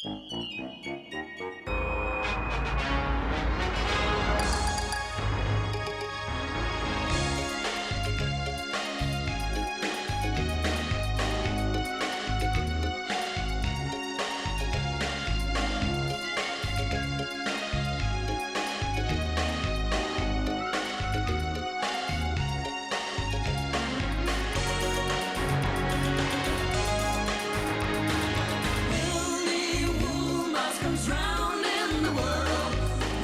Willi Wuhlmouse comes round in the world.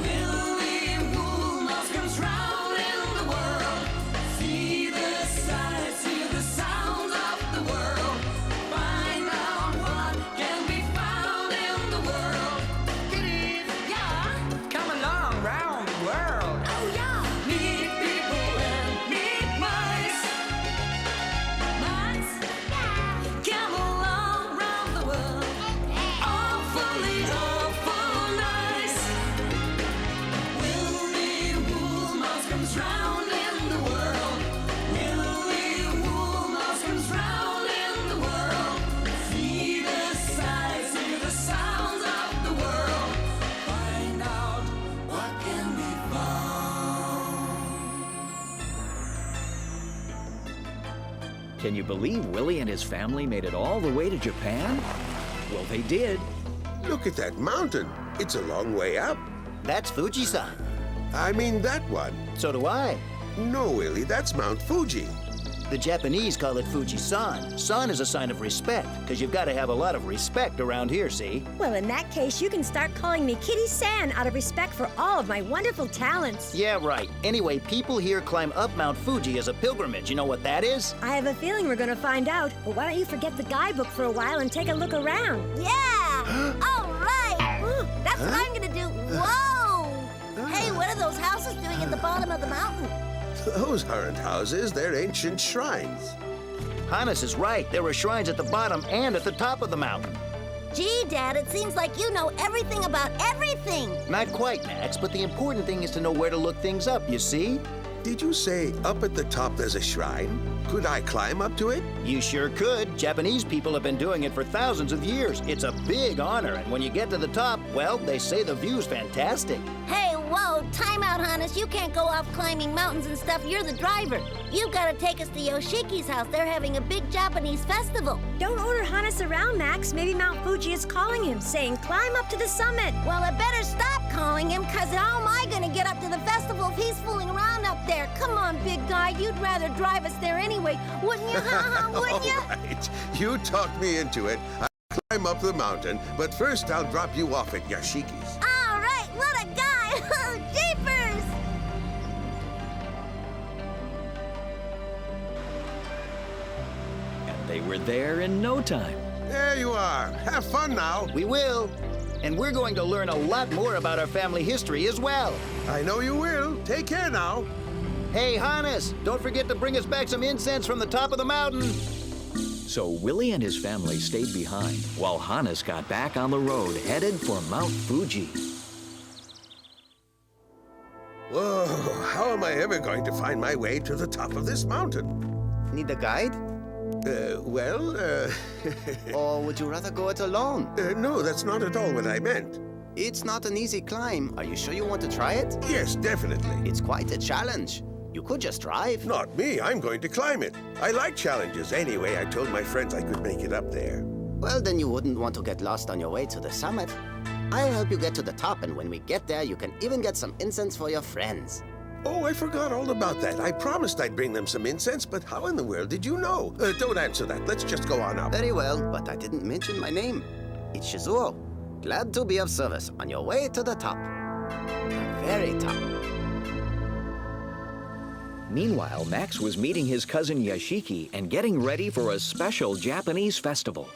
Willi Wuhlmouse comes round in the world. See the sights, hear the sounds of the world. Find out what can be found in the world. Kiddies, yeah. Come along round the world. Oh yeah. Meet people and meet mice. Mice, come along round the world. Awfully, awful nice. Willi Wuhlmouse comes round in the world. Willi Wuhlmouse comes round in the world. See the sights, hear the sounds of the world. Find out what can be found. Can you believe Willi and his family made it all the way to Japan? Well, they did. Look at that mountain. It's a long way up. That's Fuji-san. I mean that one. So do I. No, Willie, that's Mount Fuji. The Japanese call it Fuji-san. San is a sign of respect, because you've got to have a lot of respect around here, see? Well, in that case, you can start calling me Kitty San out of respect for all of my wonderful talents. Yeah, right. Anyway, people here climb up Mount Fuji as a pilgrimage. You know what that is? I have a feeling we're gonna find out, but why don't you forget the guidebook for a while and take a look around? Yeah! All right! That's what I'm gonna do. Whoa! Hey, what are those houses doing at the bottom of the mountain? Those aren't houses, they're ancient shrines. Hannes is right. There are shrines at the bottom and at the top of the mountain. Gee, Dad, it seems like you know everything about everything. Not quite, Max, but the important thing is to know where to look things up, you see? Did you say up at the top there's a shrine? Could I climb up to it? You sure could. Japanese people have been doing it for thousands of years. It's a big honor, and when you get to the top, well, they say the view's fantastic. Hey, whoa, time out, Hannes. You can't go off climbing mountains and stuff. You're the driver. You've got to take us to Yoshiki's house. They're having a big Japanese festival. Don't order Hannes around, Max. Maybe Mount Fuji is calling him, saying climb up to the summit. Well, I better stop calling him, because how am I going to get up to the festival if he's fooling around up there? Come on, big guy. You'd rather drive us there anyway, wouldn't you? Wouldn't you? All right, you talked me into it. I'll climb up the mountain, but first I'll drop you off at Yoshiki's. All right, what a guy. Jeepers! And they were there in no time. There you are. Have fun now. We will. And we're going to learn a lot more about our family history as well. I know you will. Take care now. Hey, Hannes, don't forget to bring us back some incense from the top of the mountain. So Willi and his family stayed behind while Hannes got back on the road headed for Mount Fuji. Whoa, how am I ever going to find my way to the top of this mountain? Need a guide? Or would you rather go it alone? No, that's not at all what I meant. It's not an easy climb. Are you sure you want to try it? Yes, definitely. It's quite a challenge. You could just drive. Not me. I'm going to climb it. I like challenges. Anyway, I told my friends I could make it up there. Well, then you wouldn't want to get lost on your way to the summit. I'll help you get to the top, and when we get there, you can even get some incense for your friends. Oh, I forgot all about that. I promised I'd bring them some incense, but how in the world did you know? Don't answer that. Let's just go on up. Very well, but I didn't mention my name. It's Shizuo. Glad to be of service on your way to the top. The very top. Meanwhile, Max was meeting his cousin Yoshiki and getting ready for a special Japanese festival.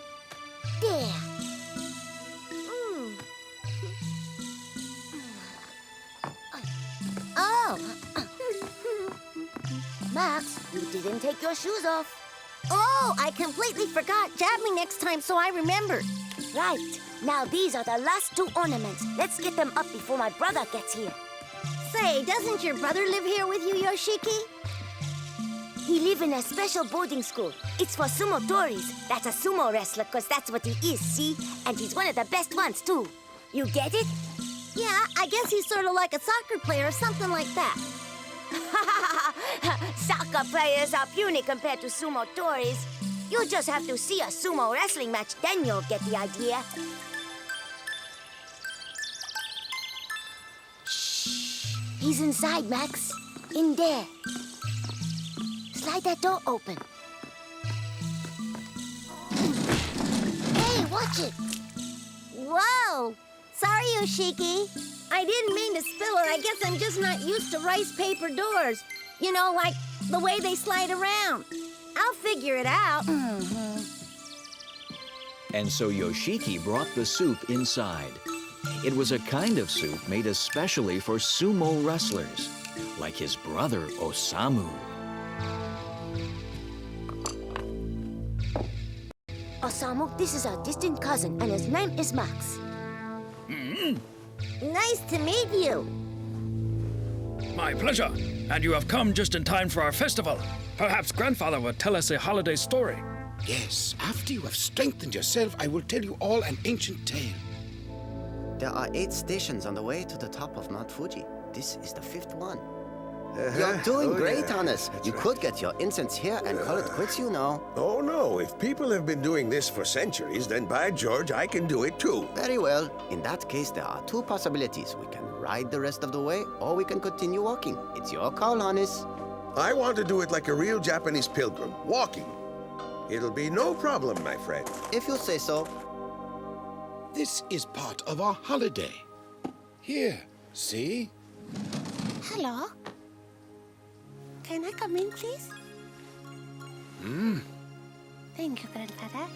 There. Oh. Max, you didn't take your shoes off. Oh, I completely forgot. Jab me next time so I remember. Right. Now these are the last two ornaments. Let's get them up before my brother gets here. Say, doesn't your brother live here with you, Yoshiki? He live in a special boarding school. It's for sumo tories. That's a sumo wrestler, because that's what he is, see? And he's one of the best ones, too. You get it? Yeah, I guess he's sort of like a soccer player or something like that. Soccer players are puny compared to sumo tories. You just have to see a sumo wrestling match, then you'll get the idea. Shh. He's inside, Max. In there. Slide that door open. Hey, watch it. Whoa! Sorry, Yoshiki. I didn't mean to spill it. I guess I'm just not used to rice paper doors. You know, like the way they slide around. I'll figure it out. And so Yoshiki brought the soup inside. It was a kind of soup made especially for sumo wrestlers, like his brother Osamu. Osamu, this is our distant cousin, and his name is Max. Nice to meet you. My pleasure. And you have come just in time for our festival. Perhaps Grandfather will tell us a holiday story. Yes, after you have strengthened yourself, I will tell you all an ancient tale. There are 8 stations on the way to the top of Mount Fuji. This is the 5th one. You're doing great, Hannes. You could get your incense here and call it quits, you know. Oh, no. If people have been doing this for centuries, then by George, I can do it too. Very well. In that case, there are 2 possibilities. We can ride the rest of the way, or we can continue walking. It's your call, Hannes. I want to do it like a real Japanese pilgrim, walking. It'll be no problem, my friend. If you say so. This is part of our holiday. Here, see? Hello? Can I come in, please? Thank you, Grandfather.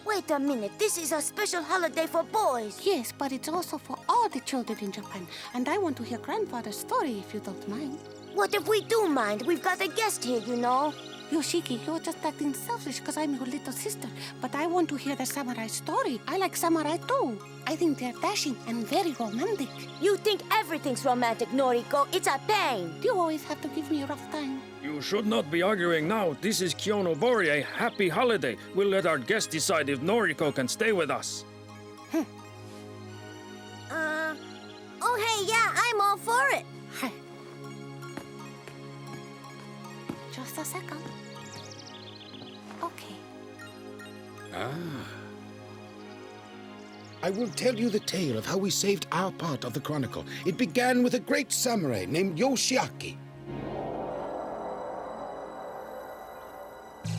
Wait a minute, this is a special holiday for boys. Yes, but it's also for all the children in Japan. And I want to hear Grandfather's story, if you don't mind. What if we do mind? We've got a guest here, you know. Yoshiki, you're just acting selfish because I'm your little sister. But I want to hear the samurai story. I like samurai too. I think they're dashing and very romantic. You think everything's romantic, Noriko. It's a pain. You always have to give me a rough time. You should not be arguing now. This is Koinobori, a happy holiday. We'll let our guest decide if Noriko can stay with us. Oh, hey, yeah, I'm all for it. Hi. Just a second. Okay. I will tell you the tale of how we saved our part of the chronicle. It began with a great samurai named Yoshiaki.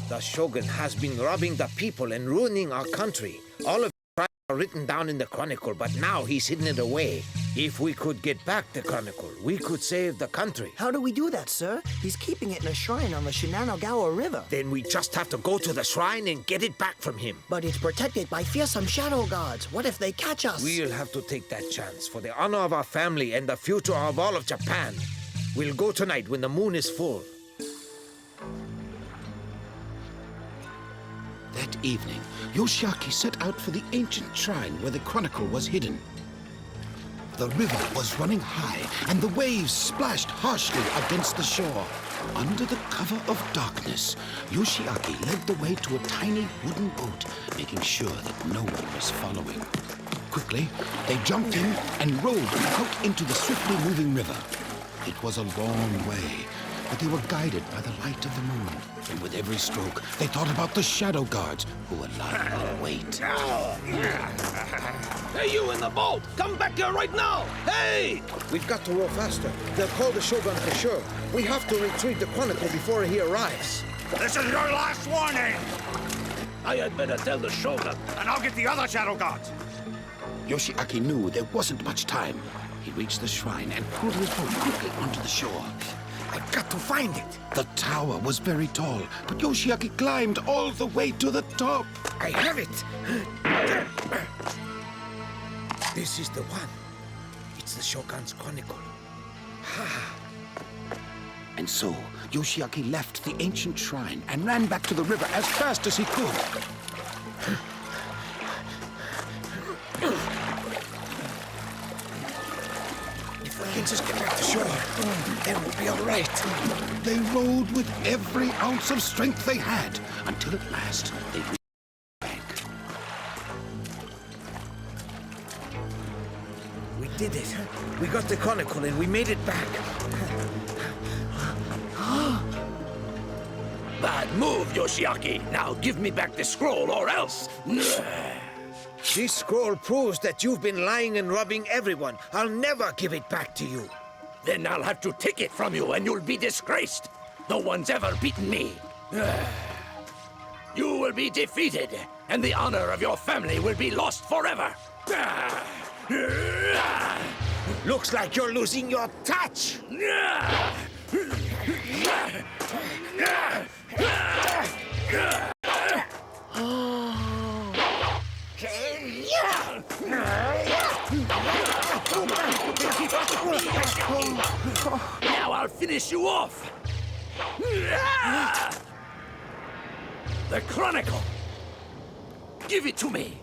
The Shogun has been robbing the people and ruining our country. All of it are written down in the chronicle, but now he's hidden it away. If we could get back the chronicle, we could save the country. How do we do that, sir? He's keeping it in a shrine on the Shinanogawa River. Then we just have to go to the shrine and get it back from him. But it's protected by fearsome shadow guards. What if they catch us? We'll have to take that chance for the honor of our family and the future of all of Japan. We'll go tonight when the moon is full. That evening, Yoshiaki set out for the ancient shrine where the chronicle was hidden. The river was running high, and the waves splashed harshly against the shore. Under the cover of darkness, Yoshiaki led the way to a tiny wooden boat, making sure that no one was following. Quickly, they jumped in and rowed out into the swiftly moving river. It was a long way, but they were guided by the light of the moon. And with every stroke, they thought about the shadow guards who were lying in wait. Hey, you in the boat! Come back here right now! Hey! We've got to row faster. They'll call the Shogun for sure. We have to retrieve the chronicle before he arrives. This is your last warning! I had better tell the Shogun, and I'll get the other shadow guards. Yoshiaki knew there wasn't much time. He reached the shrine and pulled his boat quickly onto the shore. I've got to find it. The tower was very tall, but Yoshiaki climbed all the way to the top. I have it. This is the one. It's the Shogun's chronicle. And so, Yoshiaki left the ancient shrine and ran back to the river as fast as he could. If we can just get back to sure. They will be all right. They rode with every ounce of strength they had until at last they reached the bank. We did it. We got the chronicle and we made it back. Bad move, Yoshiaki. Now give me back the scroll or else. This scroll proves that you've been lying and robbing everyone. I'll never give it back to you. Then I'll have to take it from you and you'll be disgraced. No one's ever beaten me. You will be defeated, and the honor of your family will be lost forever. Looks like you're losing your touch. Now I'll finish you off. The chronicle. Give it to me.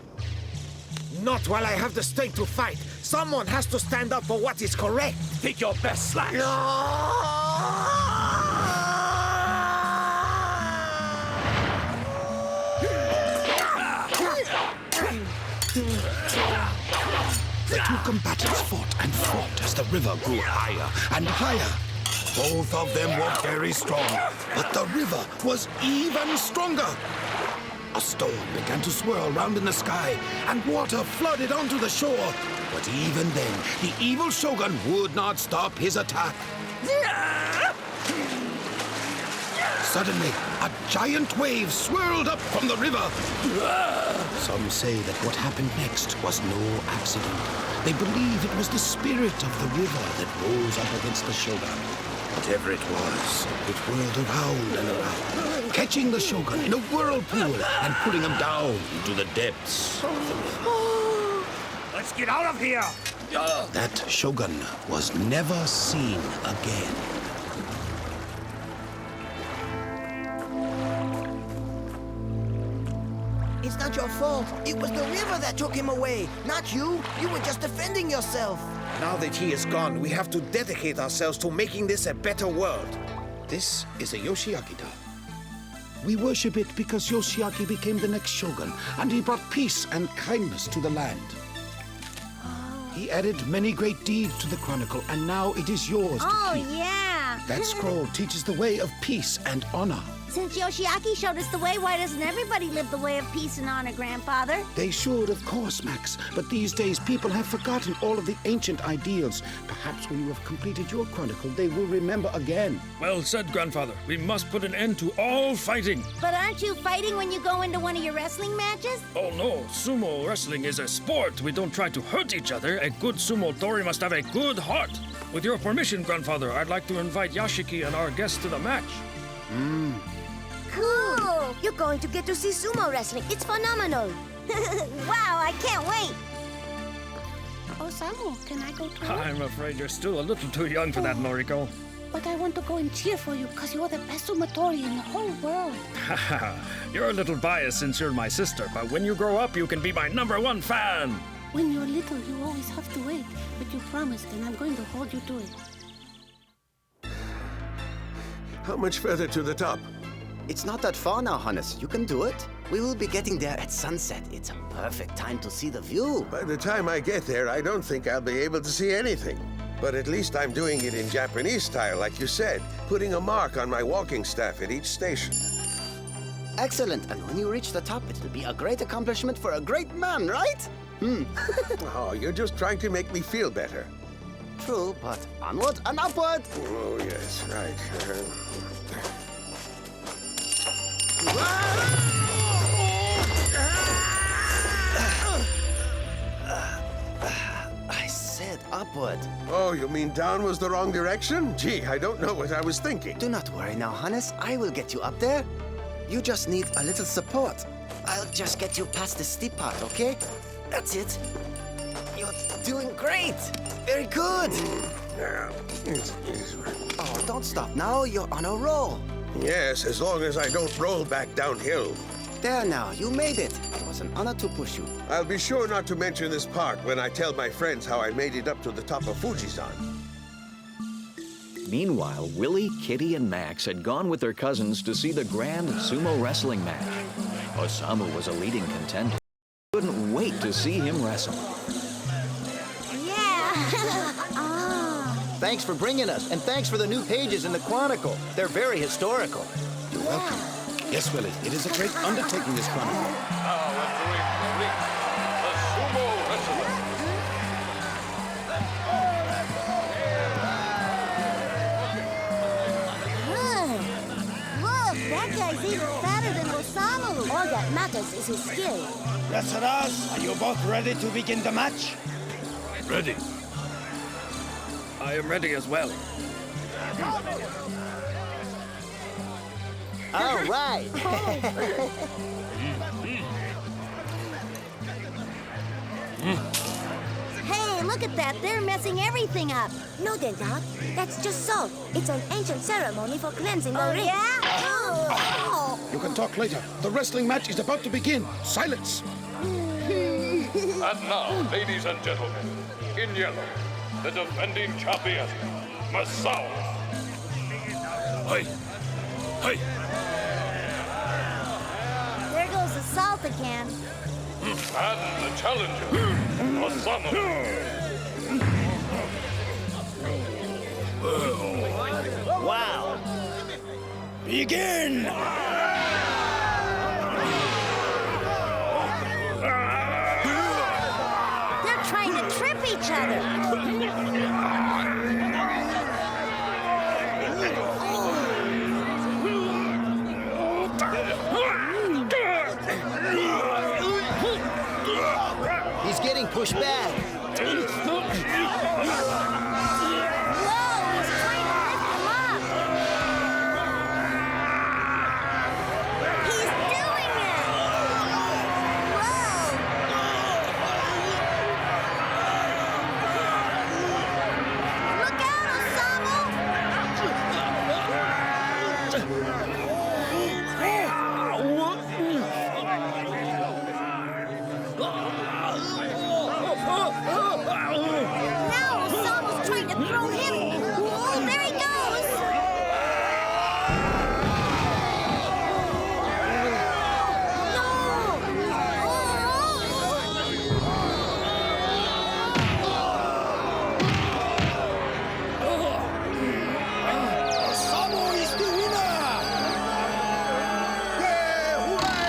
Not while I have the strength to fight. Someone has to stand up for what is correct. Take your best slash. The two combatants fought and fought as the river grew higher and higher. Both of them were very strong, but the river was even stronger. A storm began to swirl round in the sky, and water flooded onto the shore. But even then, the evil shogun would not stop his attack. Suddenly, a giant wave swirled up from the river. Some say that what happened next was no accident. They believe it was the spirit of the river that rose up against the shogun. Whatever it was, it whirled around and around, catching the shogun in a whirlpool and pulling him down into the depths of the river. Let's get out of here! That shogun was never seen again. It's not your fault. It was the river that took him away, not you. You were just defending yourself. Now that he is gone, we have to dedicate ourselves to making this a better world. This is a Yoshiaki doll. We worship it because Yoshiaki became the next shogun, and he brought peace and kindness to the land. He added many great deeds to the chronicle, and now it is yours to keep. Oh, yeah. That scroll teaches the way of peace and honor. Since Yoshiaki showed us the way, why doesn't everybody live the way of peace and honor, Grandfather? They should, of course, Max. But these days, people have forgotten all of the ancient ideals. Perhaps when you have completed your chronicle, they will remember again. Well said, Grandfather. We must put an end to all fighting. But aren't you fighting when you go into one of your wrestling matches? Oh no, sumo wrestling is a sport. We don't try to hurt each other. A good sumo tori must have a good heart. With your permission, Grandfather, I'd like to invite Yashiki and our guests to the match. Cool! You're going to get to see sumo wrestling. It's phenomenal. Wow, I can't wait. Osamu, can I go too? I'm afraid you're still a little too young for that, Noriko. But I want to go and cheer for you because you're the best sumotori in the whole world. You're a little biased since you're my sister, but when you grow up, you can be my #1 fan. When you're little, you always have to wait. But you promised, and I'm going to hold you to it. How much further to the top? It's not that far now, Hannes. You can do it. We will be getting there at sunset. It's a perfect time to see the view. By the time I get there, I don't think I'll be able to see anything. But at least I'm doing it in Japanese style, like you said, putting a mark on my walking staff at each station. Excellent. And when you reach the top, it will be a great accomplishment for a great man, right? Oh, you're just trying to make me feel better. True, but onward and upward. Oh, yes, right. I said upward. Oh, you mean down was the wrong direction? Gee, I don't know what I was thinking. Do not worry now, Hannes. I will get you up there. You just need a little support. I'll just get you past the steep part, okay? That's it. You're doing great. Very good. Oh, don't stop now. You're on a roll. Yes, as long as I don't roll back downhill. There now, you made it. It was an honor to push you. I'll be sure not to mention this part when I tell my friends how I made it up to the top of Fujisan. Meanwhile, Willie, Kitty, and Max had gone with their cousins to see the grand sumo wrestling match. Osamu was a leading contender. Couldn't wait to see him wrestle. Thanks for bringing us, and thanks for the new pages in the Chronicle. They're very historical. You're welcome. Yes, Willie, it is a great undertaking, this Chronicle. Now entering the ring, the sumo wrestler. Look, that guy's even fatter than Osamu. All that matters is his skill. Wrestlers, are you both ready to begin the match? Ready. I am ready as well. All right. Hey, look at that. They're messing everything up. No, they're not. That's just salt. It's an ancient ceremony for cleansing the ring. You can talk later. The wrestling match is about to begin. Silence. And now, ladies and gentlemen, in yellow, the defending champion, Masao. Hey! Hey! There goes the salt again. And the challenger, Osamu. Wow. Begin! They're trying to trip each other. He's getting pushed back. Now Osamu's trying to throw him. Oh, there he goes. Osamu is the winner! Yeah, hooray!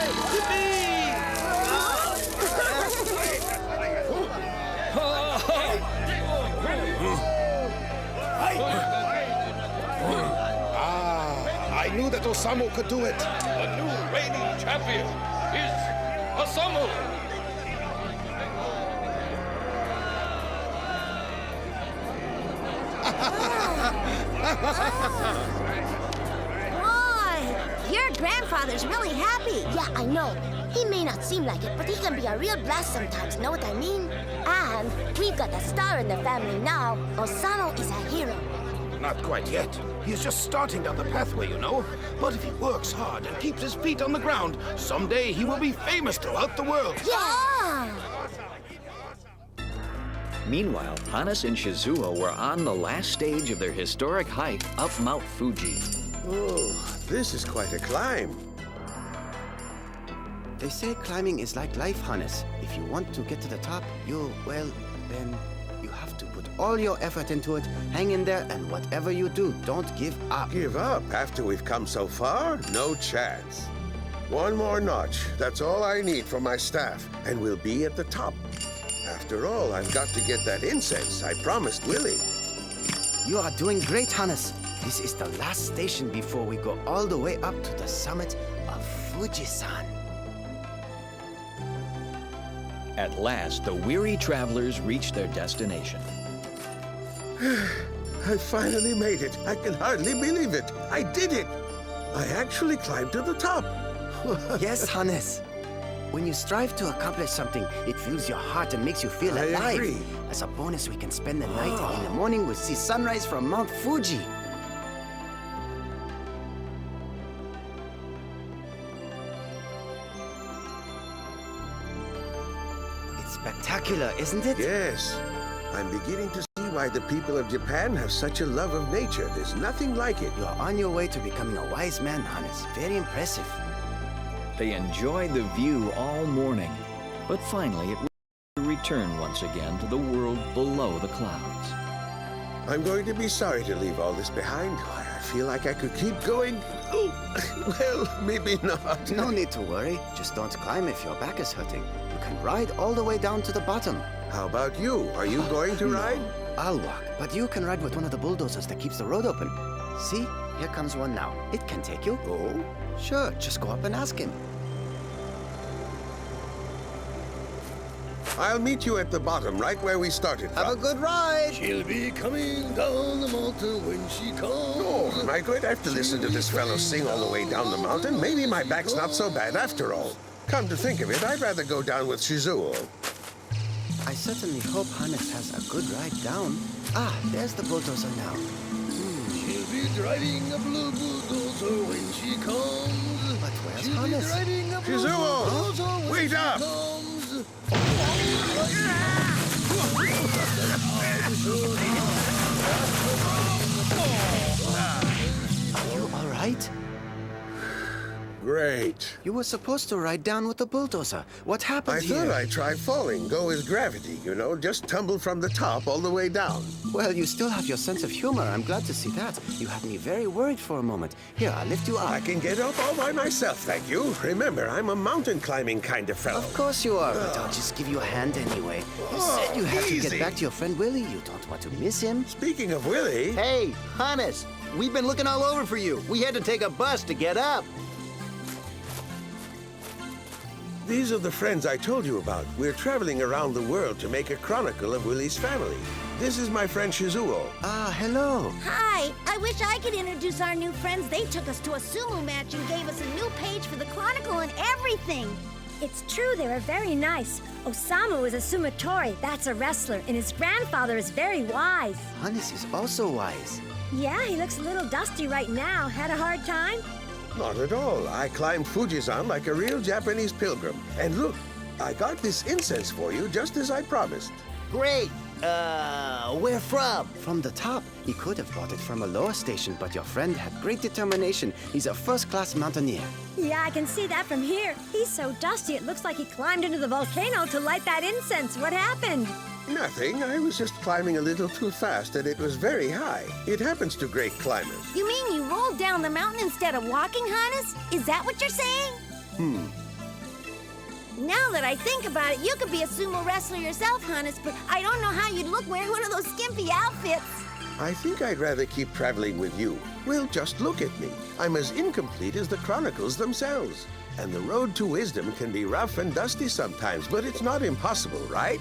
I knew that Osamu could do it. The new reigning champion is Osamu. Boy, your grandfather's really happy. Yeah, I know. He may not seem like it, but he can be a real blast sometimes, know what I mean? And we've got a star in the family now. Osamu is a hero. Not quite yet. He is just starting down the pathway, you know. But if he works hard and keeps his feet on the ground, someday he will be famous throughout the world. Yeah! Meanwhile, Hannes and Shizuo were on the last stage of their historic hike up Mount Fuji. Oh, this is quite a climb. They say climbing is like life, Hannes. If you want to get to the top, then you have to put all your effort into it, hang in there, and whatever you do, don't give up. Give up after we've come so far? No chance. One more notch. That's all I need for my staff, and we'll be at the top. After all, I've got to get that incense I promised Willie. You are doing great, Hannes. This is the last station before we go all the way up to the summit of Fuji-san. At last, the weary travelers reached their destination. I finally made it. I can hardly believe it. I did it. I actually climbed to the top. Yes, Hannes. When you strive to accomplish something, it fills your heart and makes you feel I alive. agree. As a bonus, we can spend the night, and in the morning we'll see sunrise from Mount Fuji. It's spectacular, isn't it? Yes. I'm beginning to see why the people of Japan have such a love of nature. There's nothing like it. You are on your way to becoming a wise man, Hannes. Very impressive. They enjoyed the view all morning, but finally it would return once again to the world below the clouds. I'm going to be sorry to leave all this behind. I feel like I could keep going. Oh, well, maybe not. No need to worry. Just don't climb if your back is hurting. You can ride all the way down to the bottom. How about you? Are you going to ride? I'll walk, but you can ride with one of the bulldozers that keeps the road open. See? Here comes one now. It can take you. Oh? Sure, just go up and ask him. I'll meet you at the bottom, right where we started from. Have a good ride! She'll be coming down the mountain when she comes. Oh, am I going to have to listen to this fellow sing all the way down the mountain? Maybe my back's not so bad after all. Come to think of it, I'd rather go down with Shizuo. I certainly hope Hannes has a good ride down. Ah, there's the bulldozer now. She'll be driving a blue bulldozer when she comes. But where's She'll Hannes? be riding a blue Shizuo! bulldozer when Wait she up! comes. Are you all right? Great. You were supposed to ride down with the bulldozer. What happened I here? thought I'd try falling, go with gravity, you know, just tumble from the top all the way down. Well, you still have your sense of humor. I'm glad to see that. You had me very worried for a moment. Here, I'll lift you up. I can get up all by myself, thank you. Remember, I'm a mountain climbing kind of fellow. Of course you are, but I'll just give you a hand anyway. You said you had to easy. get back to your friend Willi. You don't want to miss him. Speaking of Willi... Hey, Hannes, we've been looking all over for you. We had to take a bus to get up. These are the friends I told you about. We're traveling around the world to make a chronicle of Willi's family. This is my friend Shizuo. Ah, hello. Hi, I wish I could introduce our new friends. They took us to a sumo match and gave us a new page for the Chronicle and everything. It's true, they were very nice. Osamu is a sumotori, that's a wrestler, and his grandfather is very wise. Hannes is also wise. Yeah, he looks a little dusty right now. Had a hard time? Not at all. I climbed Fujisan like a real Japanese pilgrim. And look, I got this incense for you just as I promised. Great. Where from? From the top. He could have bought it from a lower station, but your friend had great determination. He's a first-class mountaineer. Yeah, I can see that from here. He's so dusty, it looks like he climbed into the volcano to light that incense. What happened? Nothing. I was just climbing a little too fast and it was very high. It happens to great climbers. You mean you rolled down the mountain instead of walking, Hannes? Is that what you're saying? Now that I think about it, you could be a sumo wrestler yourself, Hannes, but I don't know how you'd look wearing one of those skimpy outfits. I think I'd rather keep traveling with you. Well, just look at me. I'm as incomplete as the chronicles themselves. And the road to wisdom can be rough and dusty sometimes, but it's not impossible, right?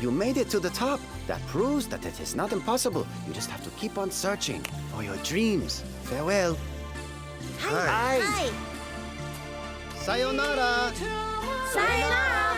You made it to the top. That proves that it is not impossible. You just have to keep on searching for your dreams. Farewell. Hi. Hi. Sayonara. Sayonara.